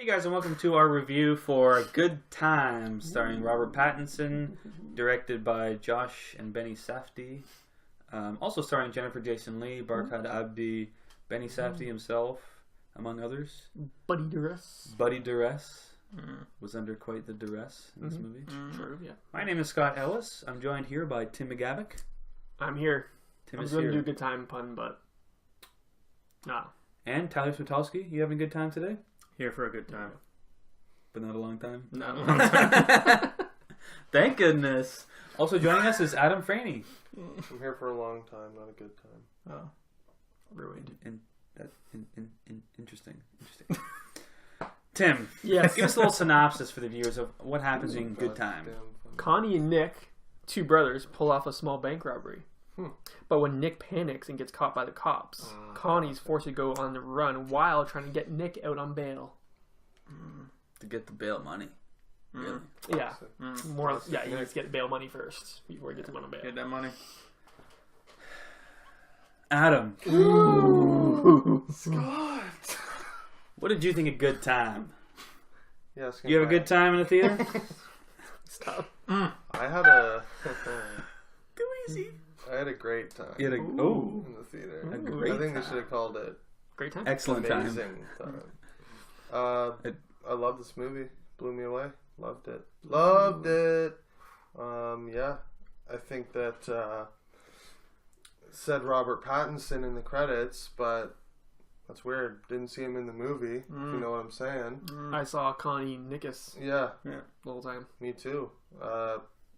Hey guys, and welcome to our review for Good Time, starring Robert Pattinson, directed by Josh and Benny Safdie. Also starring Jennifer Jason Leigh, Barkhad Abdi, Benny Safdie himself, among others. Buddy Duress. Buddy Duress was under quite the duress in this movie. True, yeah. My name is Scott Ellis. I'm joined here by Tim McGavick. I'm here. Tim I'm is going here. to do a good time pun, but no. And Tyler Switowski. You having a good time today? Here for a good time. But not a long time? Not a long time. Thank goodness. Also joining us is Adam Franey. I'm here for a long time, not a good time. Oh. Ruined. Interesting. Tim, Yes. give us a little synopsis for the viewers of what happens in Good Time. Damn fun. Connie and Nick, two brothers, pull off a small bank robbery. But when Nick panics and gets caught by the cops, Connie's forced to go on the run while trying to get Nick out on bail. To get the bail money. Really? Yeah. More. Yeah, he needs to get bail money first before he gets him on bail. Get that money. Adam, Scott! what did you think of Good Time? Yes, You have a good time in the theater? Stop. I had a Too easy. I had a great time You had in the theater. a great I think time. they should have called it Great time? Excellent time. amazing time. I love this movie. Blew me away. Loved it. Loved it. Yeah. I think that said Robert Pattinson in the credits, but that's weird. Didn't see him in the movie, if you know what I'm saying. I saw Connie Nickus Yeah, the whole time. me too.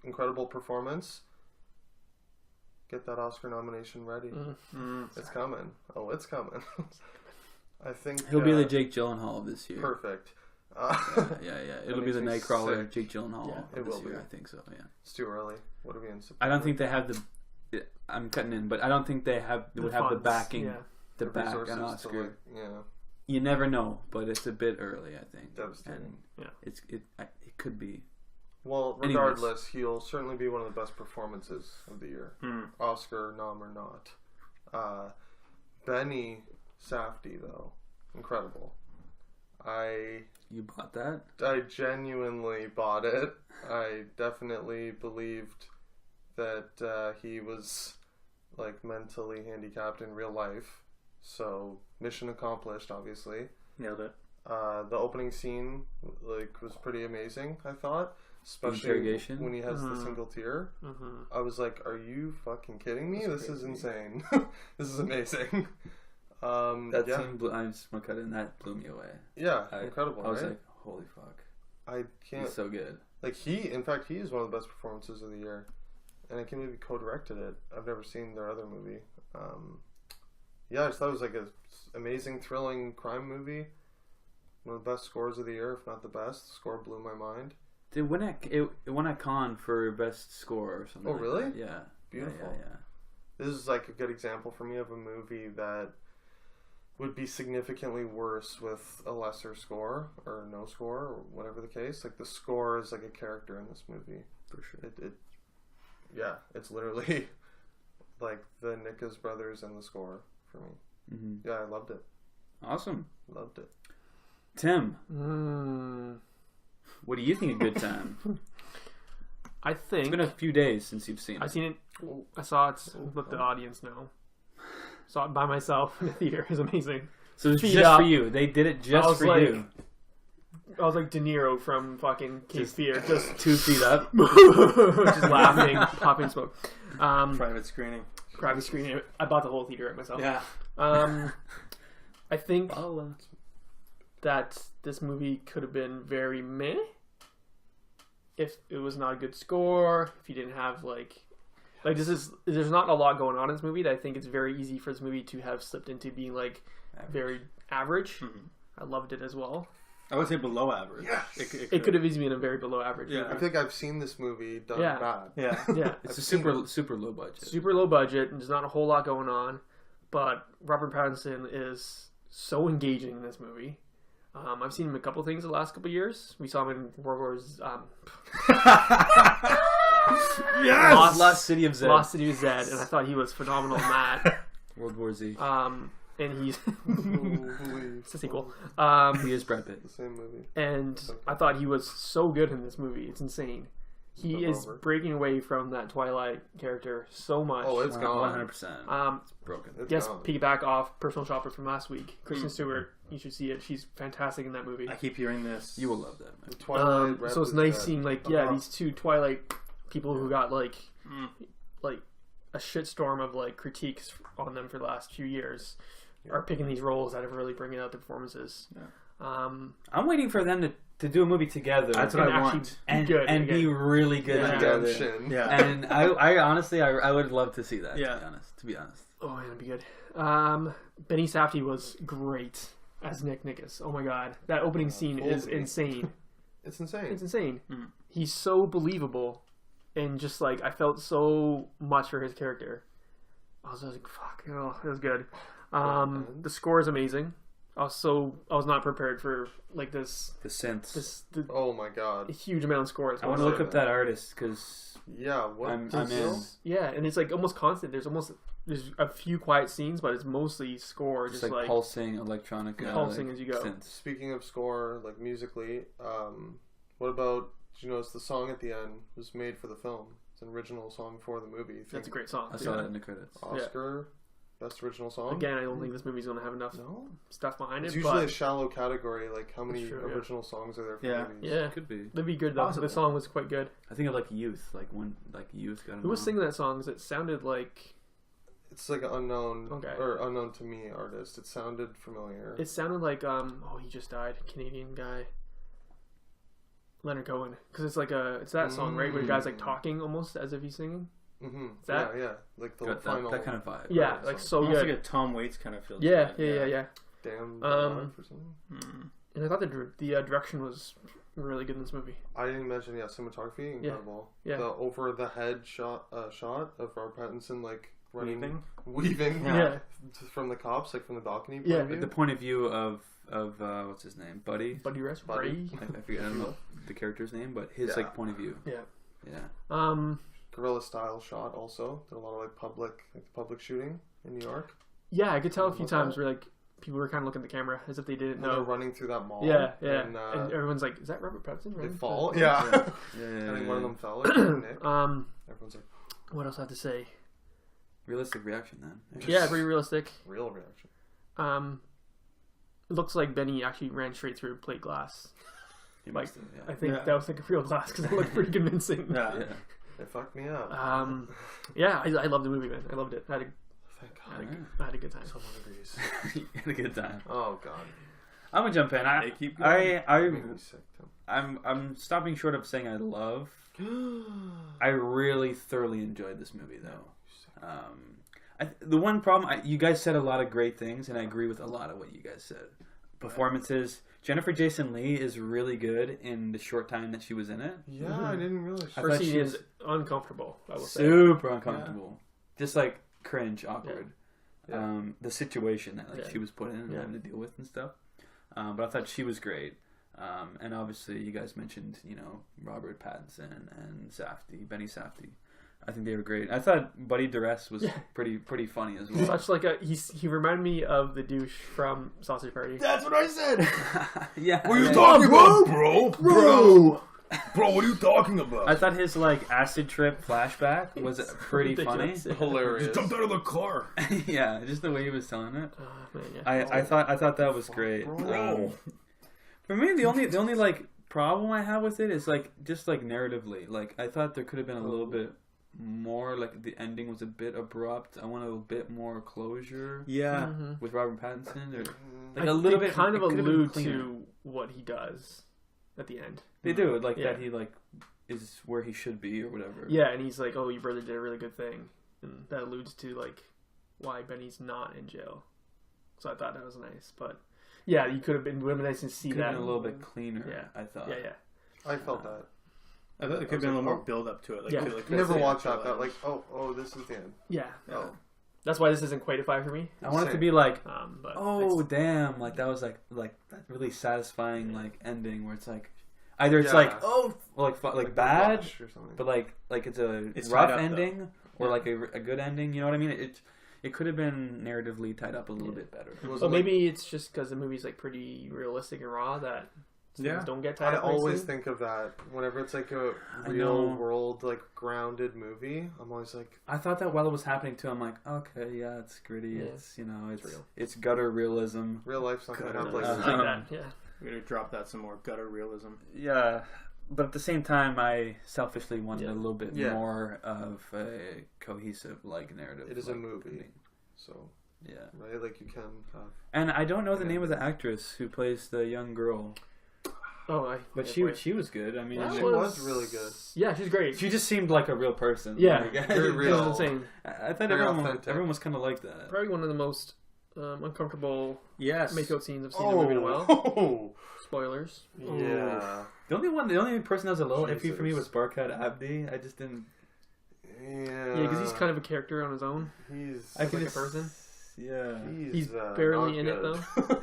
Incredible performance. Get that Oscar nomination ready. It's coming. Oh, it's coming. I think He'll be the Jake Gyllenhaal of this year. perfect. Yeah. It'll be the makes me Nightcrawler, sick. Jake Gyllenhaal it of this will year. be. I think so, yeah. It's too early. What are we in September? I don't think they have the... I'm cutting in, but I don't think they would have the funds, backing yeah. to The back resources an to, Oscar. like, yeah, You never know, but it's a bit early, I think. devastating. And it could be. Well, Anyways. regardless, he'll certainly be one of the best performances of the year. Oscar nom or not. Benny Safdie, though, incredible. You bought that? I genuinely bought it. I definitely believed that he was like mentally handicapped in real life. So mission accomplished, obviously. Nailed it. The opening scene was pretty amazing, I thought. Especially interrogation? when he has the single tear. I was like, are you fucking kidding me? This is insane. This is amazing. That scene blew, I just want to cut in. That blew me away. Yeah, incredible, I was right? like, holy fuck. I can't... He's so good. Like, in fact, he is one of the best performances of the year. And I can't believe he co-directed it. I've never seen their other movie. Yeah, I just thought it was like an amazing, thrilling crime movie. One of the best scores of the year, if not the best. The score blew my mind. It won at Cannes for best score or something. Oh, like really? that. Yeah. Beautiful. Yeah. This is like a good example for me of a movie that would be significantly worse with a lesser score or no score or whatever the case. Like, the score is like a character in this movie. For sure. Yeah, it's literally like the Nickus brothers and the score for me. Mm-hmm. Yeah, I loved it. Awesome. Loved it. Tim, what do you think of Good Time? I It's think been a few days since you've seen I've it. seen it. I saw it. Let the audience know. Saw it by myself in the theater. It was amazing. So it's Feet just up. for you. They did it I just was for like- you. I was like De Niro from fucking Cape Fear, just 2 feet up. just laughing, popping smoke. Private screening. Private screening. I bought the whole theater at myself. Yeah. I think Oh, that this movie could have been very meh if it was not a good score. If you didn't have there's not a lot going on in this movie. That I think it's very easy for this movie to have slipped into being like very average. I loved it as well. I would say below average. Yes! It could have easily been a very below average. Yeah. I think I've seen this movie done Yeah. bad. Yeah. Yeah. it's a super low budget. Super low budget, and there's not a whole lot going on, but Robert Pattinson is so engaging in this movie. I've seen him in a couple things the last couple years. We saw him in World War Lost City of Z. Lost City of Z, and I thought he was phenomenal in that. World War Z. and he's Holy it's a sequel. He is Brad Pitt. The same movie. And I thought he was so good in this movie. It's insane. He Took is over. breaking away from that Twilight character so much. Oh, it's gone. 100%. It's broken. It's Yes, gone. piggyback off Personal Shopper from last week. Kristen Stewart, you should see it. She's fantastic in that movie. I keep hearing this. You will love that. The Man. Twilight Rep So it's is nice dead. seeing these two Twilight people who got like a shitstorm of like critiques on them for the last few years are picking these roles that are really bringing out the performances. I'm waiting for them to do a movie together. That's what And I actually want. and good and again. be really good Yeah. together. Redemption. Yeah. And I honestly I would love to see that. Yeah. To be honest. Oh, that'd be good. Benny Safdie was great as Nick Nickus. Oh my god, that opening scene is totally. insane. It's insane. It's insane. Mhm. He's so believable, and just like I felt so much for his character. I was like, fuck, it was good. The score is amazing. I was not prepared for like the Oh my god. huge amount of scores. I want to look up that artist because Yeah, what? I'm the in. hell? Yeah, and it's like almost constant. There's a few quiet scenes, but it's mostly score, just just like pulsing electronic. pulsing as you go. synths. Speaking of score, like musically, what about, did you notice the song at the end was made for the film? It's an original song for the movie. That's a great song. I saw that in the credits. Oscar, best original song? Again, I don't think this movie's gonna have enough No? stuff behind It's it. usually a But shallow category, like how many That's true, yeah. original songs are there for Yeah. movies? yeah, Could be. that'd be good though. Possible. The song was quite good. I think of like Youth, like when like Youth got. Who was singing that song? 'Cause it sounded like It's like an unknown, Okay. or unknown to me artist. It sounded familiar. he just died, Canadian guy, Leonard Cohen. Because it's like it's that song right where the guy's like talking almost as if he's singing. Mm-hmm. that- Yeah. Like the that final kind of vibe. Yeah, Right, like so- so Almost good. like a Tom Waits kind of feel. to Yeah, it. yeah. damn Um, or something. Mm. And I thought the direction was really good in this movie. I didn't mention, cinematography, incredible. Yeah. The over the head shot of Robert Pattinson like running, Weaving? weaving Yeah. from the cops, like from the balcony. Yeah. point of Like view. the point of view of what's his name, Buddy. Buddy Rest Buddy. Ray. I forget. I don't know the character's name, but his Yeah. like point of view. Yeah. Yeah. Guerrilla style shot also. Did a lot of like public shooting in New York. Yeah, I could tell a few What's times that? where like people were kind of looking at the camera as if they didn't When they're know. running through that mall. Yeah, And, and everyone's like, "Is that Robert Pattinson?" they running?" fall. Yeah. Yeah. I think one of them fell. Like, Nick. Everyone's like, What else I have to say? Realistic reaction then. Yeah, pretty realistic. real reaction. It looks like Benny actually ran straight through plate glass. He Like, must have, I yeah. think Yeah. that was like a real glass because it looked pretty convincing. Yeah. Yeah. It fucked me up. Yeah, I loved the movie, man. I loved it. Thank Alright. God. I had a good time. Someone agrees. You had a good time. Oh God. I'm gonna jump in. They keep going. Made me sick, Tim. I'm stopping short of saying I love. I really thoroughly enjoyed this movie though. The one problem, you guys said a lot of great things, and I agree with a lot of what you guys said. Performances. Jennifer Jason Leigh is really good in the short time that she was in it. Yeah, I didn't realize. I First thought scene she is was uncomfortable. I will say. Super uncomfortable. Just like cringe, awkward. Yeah. The situation that Yeah. she was put in and Yeah. having to deal with and stuff. But I thought she was great. And obviously, you guys mentioned, Robert Pattinson and Benny Safdie. I think they were great. I thought Buddy Duress was pretty funny as well. Such like he reminded me of the douche from Sausage Party. That's what I said. Yeah. What are you yeah. talking about, bro? Bro, what are you talking about? I thought his acid trip flashback was pretty funny. Ridiculous. Yeah. Hilarious. Jumped out of the car. Yeah, just the way he was telling it. Oh, man, yeah. I thought that was great. Bro. For me, the only problem I have with it is just narratively. I thought there could have been a little bit more. The ending was a bit abrupt. I want a bit more closure Yeah. Mhm. with Robert Pattinson, or I a little they bit. kind of it could have been allude cleaner. to what he does at the end. They do Yeah. that he is where he should be or whatever. Yeah, and he's like, "Oh, your brother did a really good thing," and that alludes to why Benny's not in jail. So I thought that was nice, but yeah, you could have been. Would have been nice to see Could have that been a little bit cleaner. Yeah. I thought. Yeah, yeah. I felt that. I thought there could have been a little more build up to it. Yeah. You never watch that. Oh, this is the end. Yeah. Oh. That's why this isn't quite a 5 for me. I want it to Same. be But oh it's- damn, that was that really satisfying ending where it's either it's Yeah. bad, Flash or something. but it's a It's rough tied up, ending or a good ending. You know what I mean? it could have been narratively tied up a little bit better. Was So it like- maybe it's just because the movie's like pretty realistic and raw that things don't get tied I up. always nicely. think of that whenever it's like a I real know. world, like grounded movie. I'm always like, I thought that while it was happening too, I'm like, okay, yeah, it's gritty. Yeah. It's it's real. It's gutter realism. real life's not gonna Good. have like It's Uh, like Um, that. Yeah. We're gonna drop that some more gutter realism. Yeah, but at the same time, I selfishly wanted Yeah. a little bit Yeah. more of a cohesive like narrative. It is a like, movie. ending. so Yeah, right, like you can have. and I don't know the Yeah. name of the actress who plays the young girl, Oh, but yeah, she was good. I mean, That She she, was really good. Yeah, she's great. she just seemed like a real person. Yeah. Like, Very It real. was insane. I thought Very everyone authentic. was kind of like that. Probably one of the most uncomfortable Yes. makeout scenes I've seen in a movie in a while. Oh, Spoilers. yeah. The only person that was a little iffy for me was Jesus. Barkhad Abdi. I just didn't. Yeah. Yeah, because he's kind of a character on his own. He's. I Like can a just, person? Yeah, He's not barely in it, good.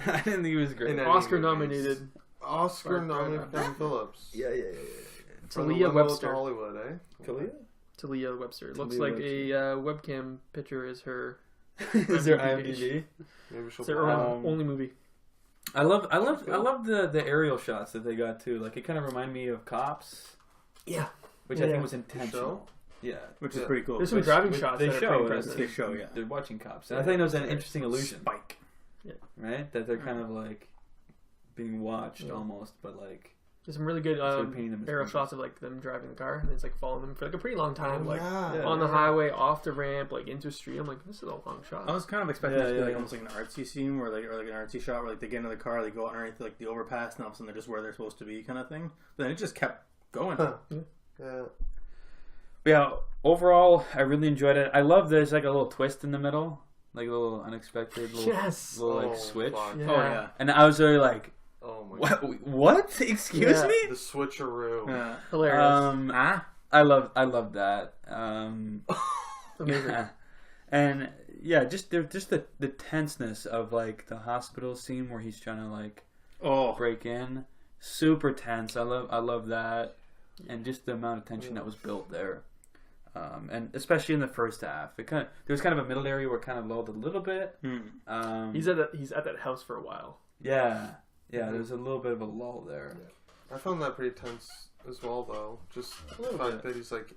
I didn't think he was great. In any Oscar movies. nominated. Oscar Barkhad nominated Abdi. Kevin Phillips. Yeah. From the Talia limo Webster. to Hollywood, eh? Kalia? Talia Webster. It looks Talia like a webcam picture is her. Is there IMDb? IMDb? Maybe she'll It's her blow only, up. only movie. I love the aerial shots that they got too. Like it kind of remind me of Cops, Yeah. which I Yeah. think was intentional. Yeah, Which is Yeah. pretty cool. There's some Which- driving which shots they that are show. pretty as impressive. They show, yeah. They're watching Cops, and I think that was an interesting illusion, Spike. right? That they're kind of like being watched Yeah. almost, but like There's some really good sort of painting them as aerial criminals. shots of like them driving the car, and it's like following them for like a pretty long time, like yeah. on the highway, off the ramp, like into a street. I'm like, this is a long shot. I was kind of expecting Yeah, it to be yeah, like yeah. almost like an artsy scene where like, or like an artsy shot where like they get into the car, they go underneath like the overpass, and all of a sudden they're just where they're supposed to be, kind of thing. But then it just kept going. Huh. Yeah. Yeah, overall, I really enjoyed it. I love there's like a little twist in the middle, like a little unexpected little, Yes. little Oh, like switch. fuck. Yeah. Oh yeah. And I was really like, Oh my god. what? Excuse Yeah. me? The switcheroo. Yeah. Hilarious. I love that. Amazing. Yeah. And yeah, just the tenseness of like the hospital scene where he's trying to like Oh. break in, super tense. I love that, and just the amount of tension that was built there. And especially in the first half, there was kind of a middle area where it kind of lulled a little bit. Hmm. He's at that house for a while. Yeah, there's a little bit of a lull there. I found that pretty tense as well, though. Just the fact that he's like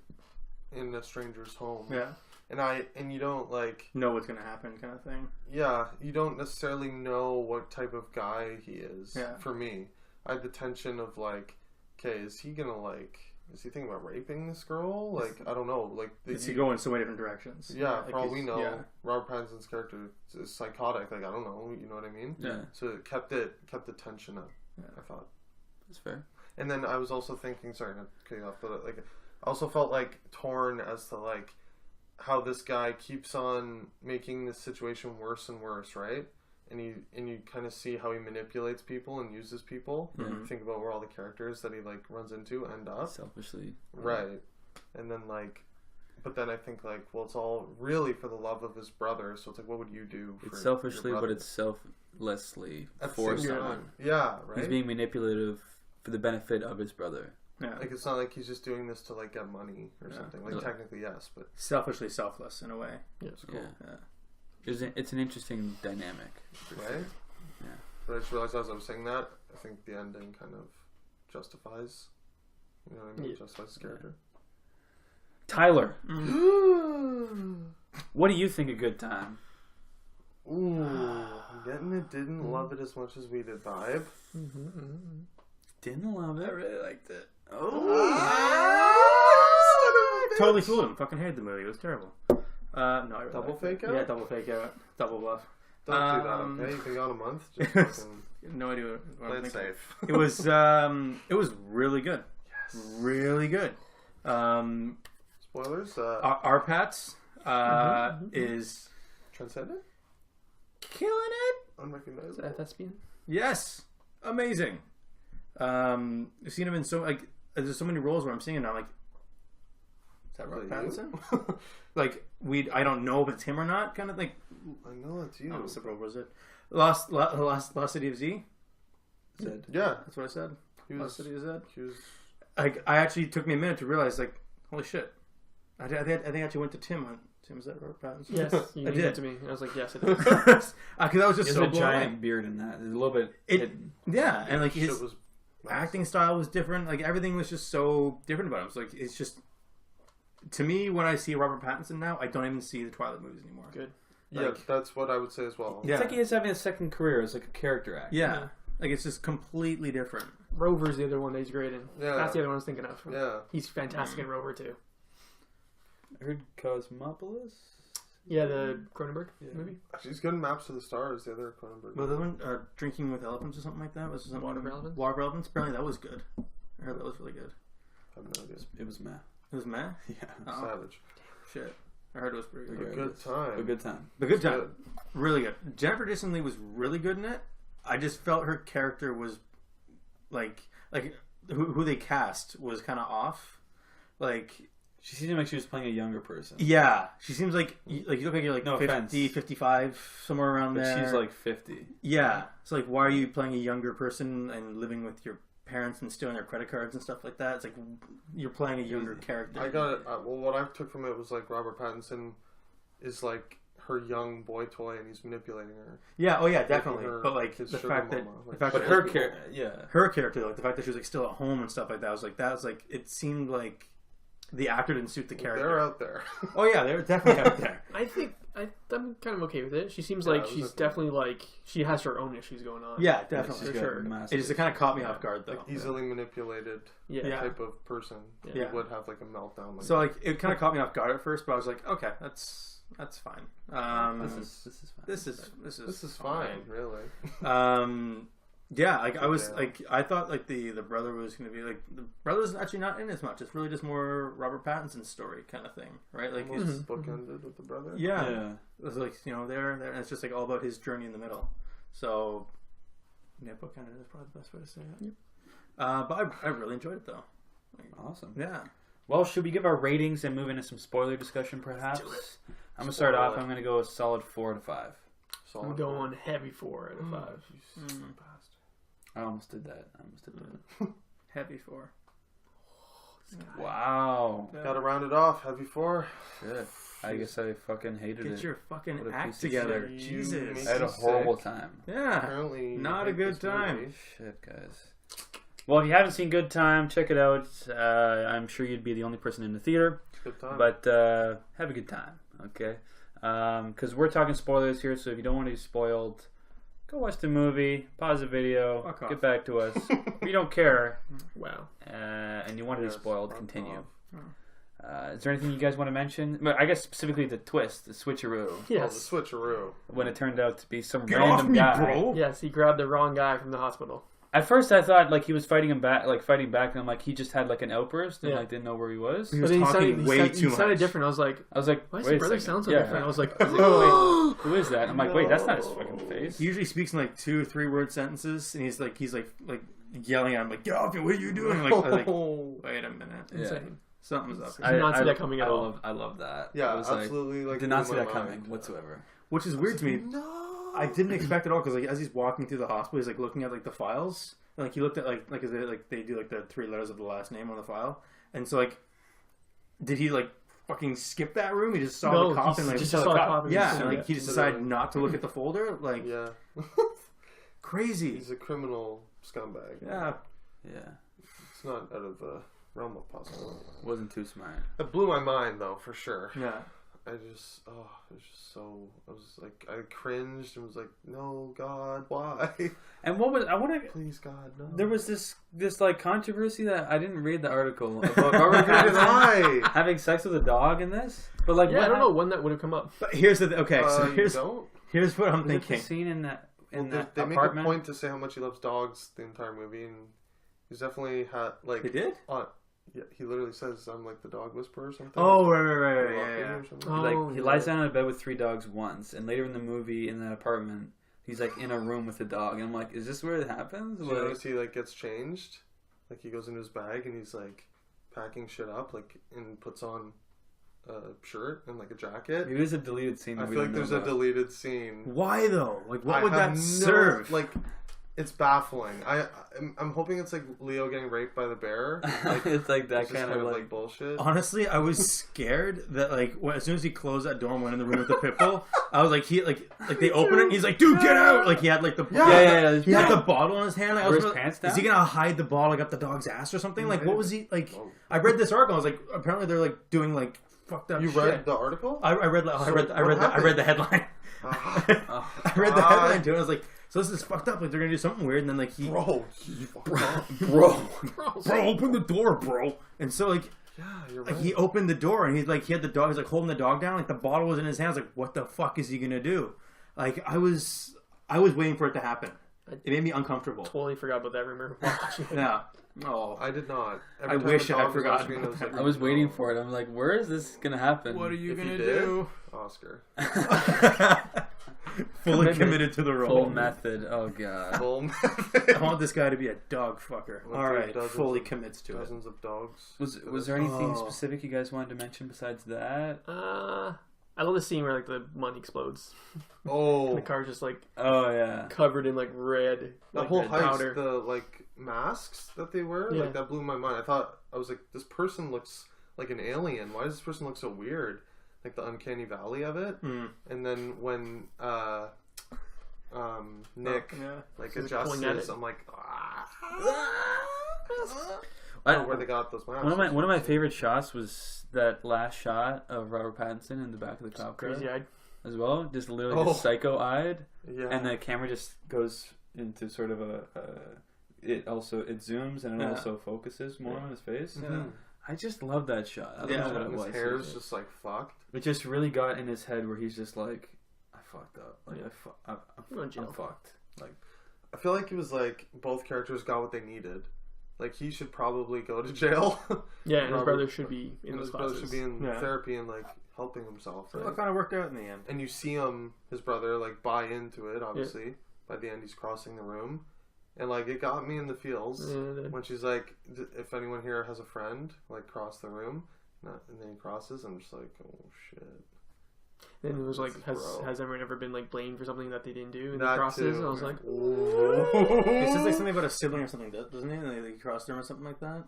in a stranger's home. Yeah. And you don't like. Know what's gonna happen, kind of thing. Yeah, you don't necessarily know what type of guy he is. Yeah. For me, I had the tension of like, okay, is he thinking about raping this girl? Like, I don't know. Like, It's go in so many different directions. yeah, Like for all he's- we know, Yeah. Robert Pattinson's character is psychotic. Like, I don't know. You know what I mean? Yeah, So it kept the tension up. Yeah. I thought. that's fair. And then I was also thinking, sorry, not cutting you off, but like, I also felt like torn as to like how this guy keeps on making this situation worse and worse, right? And you kind of see how he manipulates people and uses people. Mhm. Think about where all the characters that he like runs into end up, Selfishly, right? And then like, but then I think like, well, it's all really for the love of his brother. So it's like, what would you do? For It's selfishly, your but brother? it's selflessly At the for same someone. time. Yeah, right. He's being manipulative for the benefit of his brother. Yeah. Like, it's not like he's just doing this to like get money or Yeah. something. Like, Yeah. technically yes, but Selfishly selfless in a way. it's cool. Yeah. Yeah. It's an interesting dynamic. for Right? sure. Yeah. But I just realized as I was saying that, I think the ending kind of justifies, you know what I mean? Yeah. Justifies his character. Tyler, Ooh, what do you think a good time? getting it, didn't love it as much as we did vibe. Didn't love it. I really liked it. Oh, Totally fooled him. Fucking hated the movie. It was terrible. No, I really Double liked it. fake out? Yeah, double fake out. Double bluff. Don't do that, okay? You can go on a month. Just fucking No idea what play I'm it thinking. safe. It was really good. Yes. Really good. Spoilers. Arpats is Transcendent? killing it. Unrecognizable. Thespian. Yes, amazing. I've seen him in so like there's so many roles where I'm seeing him. I'm like, is that Robert Is that Pattinson? Like I don't know if it's him or not. Kind of like I know it's you. oh, what role was it? Lost City of Z. Said. Yeah. That's what I said. He Lost was, City of Z. he was I actually took me a minute to realize like holy shit. I think I actually went to Tim Tim, is that Robert Pattinson? Yes, you I gave did. it to me. I was like, yes, it is. Because I was just He has so a blown giant away. beard in that. There's a little bit It- hidden. Yeah, and like Shit his was acting style was different. Like everything was just so different about him. So like it's just to me when I see Robert Pattinson now, I don't even see the Twilight movies anymore. Good. Yeah, Like- that's what I would say as well. Yeah. It's like he's having a second career as like a character actor. Yeah. Yeah. Like it's just completely different. Rover's the other one that he's great in. Yeah. That's the other one I was thinking of. Yeah. He's fantastic in Rover too. I heard Cosmopolis. Yeah, the Cronenberg Yeah. movie. She's good in Maps to the Stars, the other Cronenberg. Well, the one Drinking with Elephants or something like that was something Water for Elephants? Water for Elephants. Apparently that was good. I heard that was really good. I have no idea. It was meh. It was meh. Yeah. Oh, Savage. shit. I heard it was pretty A good. good time. A good time. But good time. Good. Really good. Jennifer Jason Leigh was really good in it. I just felt her character was like who they cast was kind of off. Like She seemed like she was playing a younger person. yeah, she seems like you look like you're like No 50, offense. 55 somewhere around But there. she's like 50. yeah. It's like why are you playing a younger person and living with your parents and stealing their credit cards and stuff like that? It's like you're playing a younger character. I got it. Well, what I took from it was like Robert Pattinson is like her young boy toy, and he's manipulating her. Yeah, oh yeah, definitely. her But like his the sugar fact that mama, the like, fact But that her character, yeah. her character, like the fact that she was like still at home and stuff like that, was like it seemed like the actor didn't suit the character. They're out there. Oh yeah, they're definitely out there. I think I'm kind of okay with it. She seems Yeah, like it was she's okay. definitely like she has her own issues going on. Yeah, She's definitely. for got sure. massive It just kind of caught me issues. off guard though. Like easily manipulated Yeah. Yeah. type of person. Yeah. Who would have like a meltdown. Like So like it kind of caught me off guard at first, but I was like, okay, that's fine. This is fine. This is fine, really. Yeah, like I was Yeah. like I thought like the brother was gonna be like the brother's actually not in as much. It's really just more Robert Pattinson's story kind of thing, right? Like Almost it's bookended with the brother. yeah, Yeah. it's like there, and it's just like all about his journey in the middle. So yeah, bookended is probably the best way to say it. Yep. But I really enjoyed it though. Awesome. Yeah. Well, should we give our ratings and move into some spoiler discussion, perhaps? I'm gonna start off. I'm gonna go a solid 4 out of 5. Solid. I'm going heavy 4 out of 5. I almost did that. Heavy 4. Wow. Gotta round it off. Heavy 4. Shit. I guess I fucking hated Get it. your fucking What a act piece of together. shit. Jesus. I had a Sick. horrible time. Yeah. Apparently, Not a hate good this time. movie. Shit, guys. Well, if you haven't seen Good Time, check it out. I'm sure you'd be the only person in the theater, Good time. but have a good time, okay? Because we're talking spoilers here, so if you don't want to be spoiled, go watch the movie, pause the video, Fuck off. get back to us. If you don't care Wow. and you want to be Yes, spoiled, fuck continue. off. Is there anything you guys want to mention? But I guess specifically the twist, the switcheroo, Oh, Yes. the switcheroo. when it turned out to be some Get random off me, guy. bro. Yes, he grabbed the wrong guy from the hospital. At first, I thought like he was fighting back, and I'm like he just had like an outburst and Yeah. like didn't know where he was. He was But then talking way he too sounded much. different. I was like, I was like, why does wait his a brother second. sound so Yeah. different? I was like, Wait, who is that? I'm like, wait, that's not his fucking face. He usually speaks in like 2-3 word sentences, and he's like yelling at him like, "Get off me! What are you doing?" Like, wait a minute, Yeah. insane. something's up. I did not see that coming at all. I love that. Yeah, I was like, absolutely. Like, did not see blew my that coming mind. whatsoever. Which is weird to me. No. I didn't expect it at all because like as he's walking through the hospital, he's like looking at like the files, and like he looked at like is it, like they do like the 3 letters of the last name on the file, and so like, did he like fucking skip that room? He just saw No, the cop he and like just saw the cop and yeah, just- and like he just decided Literally. not to look at the folder. Like Yeah. crazy. He's a criminal scumbag. Yeah. Yeah, It's not out of the realm of possibility. wasn't too smart. It blew my mind, though, for sure. Yeah. I just, it was just so, I was like, I cringed and was like, no, God, why? And what was I want to? Please, God, no. There was this like controversy that I didn't read the article about Robert Neither did Pattinson I. having sex with a dog in this, but like Yeah, what I don't know when that would have come up. But here's the okay. So You here's don't? here's what I'm Was it the thinking. scene in that Well, that they make a apartment? point to say how much he loves dogs the entire movie, and he's definitely had, like, They did? yeah, he literally says, I'm like the dog whisperer or something. Oh right, Or yeah, Rocky yeah. or something. Oh. Like he lies down in a bed with 3 dogs once, and later in the movie in that apartment, he's like in a room with a dog, and I'm like, is this where it happens? Did you Like, notice he like gets changed? Like he goes into his bag and he's like packing shit up, like and puts on a shirt and like a jacket. maybe there's a deleted scene. I That we feel like don't there's know a about. deleted scene. Why though? Like what I would have that no- serve? Like It's baffling. I'm hoping it's like Leo getting raped by the bear. Like, It's like that it's just kind of like. bullshit. Honestly, I was scared that like as soon as he closed that door and went in the room with the pit bull, I was like they open it. And he's like, "Dude, get out!" Like he had like the Yeah. he had the bottle in his hand. Like, I Were was his like, pants is he down? gonna hide the bottle like up the dog's ass or something? Like what was he like? I read this article. I was like, apparently they're like doing like fucked up. You shit. read the article? I read the headline. Ah. I read the headline too. And I was like, so this is fucked up. Like they're gonna do something weird, and then like he, Bro, bro, open the door, bro. And so like, yeah, you're right. like he opened the door, and he had the dog. He's like holding the dog down. Like the bottle was in his hands. Like what the fuck is he gonna do? Like I was waiting for it to happen. It made me uncomfortable. Totally forgot about that rumor. Watching it. Yeah. Oh. I did not. I Every time wish the I had dog was forgotten on screen, about was like, I was waiting no. for it. I'm like, where is this gonna happen? What are you If gonna you did, do? Oscar. Fully committed to the role. Full method. Oh god. Full I want this guy to be a dog fucker. Well, All right, dozens fully of- commits to it. Dozens of dogs. Was there anything Oh. specific you guys wanted to mention besides that? I love the scene where like the money explodes. Oh, The car's just like Oh yeah. covered in like red, the like whole red heist, powder. the like masks that they wear, Yeah. like that blew my mind. I was like, this person looks like an alien. Why does this person look so weird? Like the uncanny valley of it. Mm. And then when Nick Yeah. like He's adjusts pulling at his, it. I'm like, I- where they got those masks. one of my favorite shots was that last shot of Robert Pattinson in the back of the cop car Crazy eyed. as well, just literally Oh. just psycho-eyed, Yeah. and the camera just goes into sort of it zooms and it Yeah. also focuses more on his face. Mhm. I just love that shot. I don't Yeah. know what it And his was. hair's just like fucked. It just really got in his head where he's just like, I fucked up. Like You're in I'm jail. fucked. Like I feel like it was like both characters got what they needed. Like he should probably go to jail. Yeah, and his Robert- brother should be in and those his brother classes. should be in Yeah. therapy and like helping himself. So Right? it kind of worked out in the end. And you see his brother, like buy into it. Obviously, by the end, he's crossing the room, and like it got me in the feels when she's like, "If anyone here has a friend, like cross the room," and then he crosses. I'm just like, "Oh shit." And it was like, Bro. has everyone ever been like blamed for something that they didn't do in the That process? too. And I was like, He says like something about a sibling or something, doesn't he? Like he crossed him or something like that.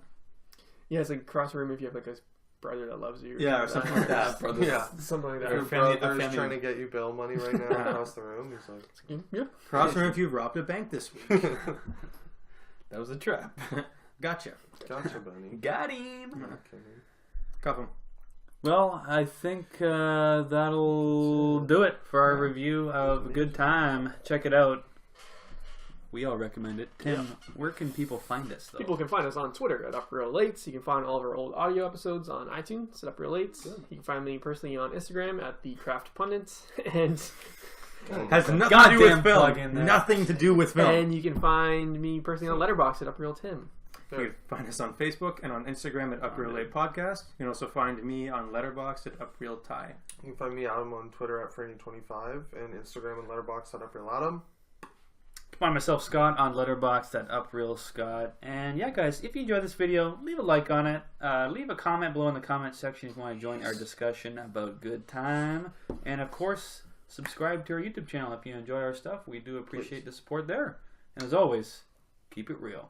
yeah, it's like cross room if you have like a brother that loves you. Yeah, or something like that. Brother. Yeah, Something like if that. your family- a brother's family- trying to get you bail money right now across the room. He's like, Yeah. Cross room if you robbed a bank this week. that was a trap. Gotcha. "Gotcha, Benny." Got him. Okay. Cuff him. Well, I think that'll do it for our review of Good Time. Check it out. We all recommend it. Tim, where can people find us, though? People can find us on Twitter at Up Real Lates. You can find all of our old audio episodes on iTunes at Up Real Lates. You can find me personally on Instagram at The Craft Pundits. Has nothing to do Goddamn with plug film. in there. Nothing to do with film. And you can find me personally on Letterboxd at Up Real Tim. You can find us on Facebook and on Instagram at Up Real Late Podcast. You can also find me on Letterboxd at Up Real Tie. You can find me, Adam, on Twitter at Franny25 and Instagram and Letterboxd at UpRealAdam. Find myself, Scott, on Letterboxd at UpRealScott. And yeah, guys, if you enjoyed this video, leave a like on it. Leave a comment below in the comment section if you want to join our discussion about Good Time. And of course, subscribe to our YouTube channel if you enjoy our stuff. We do appreciate the support there. And as always, keep it real.